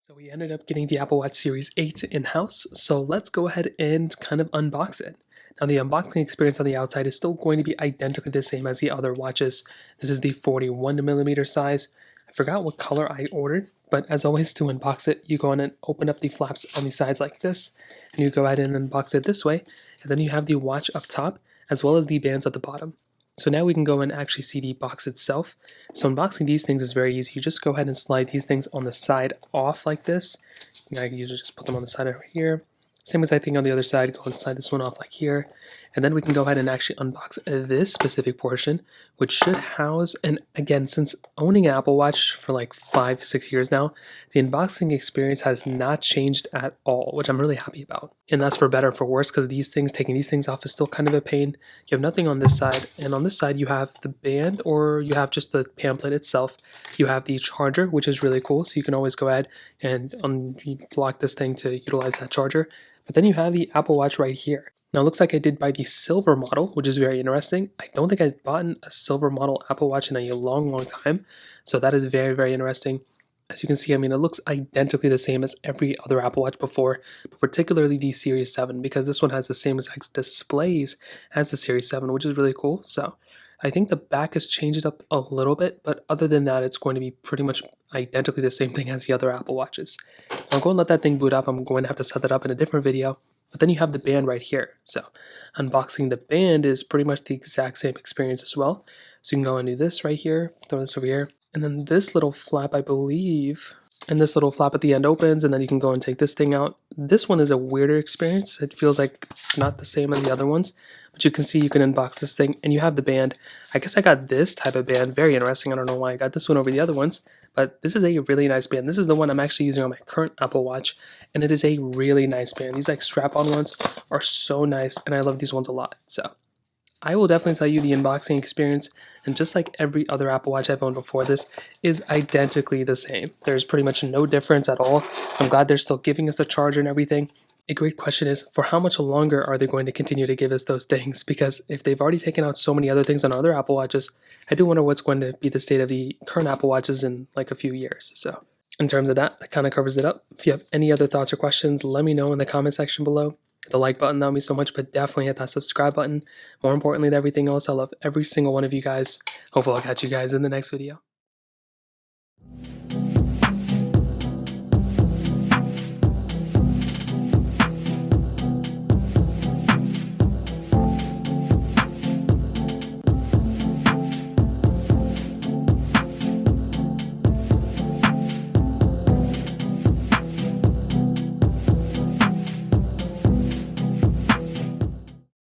So we ended up getting the Apple Watch Series 8 in-house, so let's go ahead and kind of unbox it. Now the unboxing experience on the outside is still going to be identically the same as the other watches. This is the 41mm size. I forgot what color I ordered, but as always to unbox it, you go in and open up the flaps on the sides like this, and you go ahead and unbox it this way, and then you have the watch up top, as well as the bands at the bottom. So now we can go and actually see the box itself. So unboxing these things is very easy. You just go ahead and slide these things on the side off like this. I usually just put them on the side over here. Same as I think on the other side, go and slide this one off like here. And then we can go ahead and actually unbox this specific portion, which should house, and again, since owning an Apple Watch for like 5-6 years now, the unboxing experience has not changed at all, which I'm really happy about. And that's for better or for worse, because taking these things off is still kind of a pain. You have nothing on this side, and on this side you have the band, or you have just the pamphlet itself. You have the charger, which is really cool, so you can always go ahead and unblock this thing to utilize that charger. But then you have the Apple Watch right here. Now it looks like I did buy the silver model, which is very interesting. I don't think I've bought a silver model Apple Watch in a long time, so that is very interesting. As you can see, I mean, it looks identically the same as every other Apple Watch before, but particularly the Series 7, because this one has the same exact displays as the Series 7, which is really cool. So I think the back has changed up a little bit, but other than that, it's going to be pretty much identically the same thing as the other Apple Watches. I'll go and let that thing boot up. I'm going to have to set that up in a different video. But then you have the band right here. So unboxing the band is pretty much the exact same experience as well. So you can go and do this right here, throw this over here. And then this little flap, I believe, and this little flap at the end opens, and then you can go and take this thing out. This one is a weirder experience. It feels like not the same as the other ones. But you can see you can unbox this thing, and you have the band. I guess I got this type of band. Very interesting. I don't know why I got this one over the other ones. But this is a really nice band. This is the one I'm actually using on my current Apple Watch, and it is a really nice band. These like strap-on ones are so nice, and I love these ones a lot. So I will definitely tell you the unboxing experience, and just like every other Apple Watch I've owned before this, is identically the same. There's pretty much no difference at all. I'm glad they're still giving us a charger and everything. A great question is, for how much longer are they going to continue to give us those things? Because if they've already taken out so many other things on other Apple Watches, I do wonder what's going to be the state of the current Apple Watches in like a few years. So in terms of that, that kind of covers it up. If you have any other thoughts or questions, let me know in the comment section below. Hit the like button, that would mean so much, but definitely hit that subscribe button. More importantly than everything else, I love every single one of you guys. Hopefully I'll catch you guys in the next video.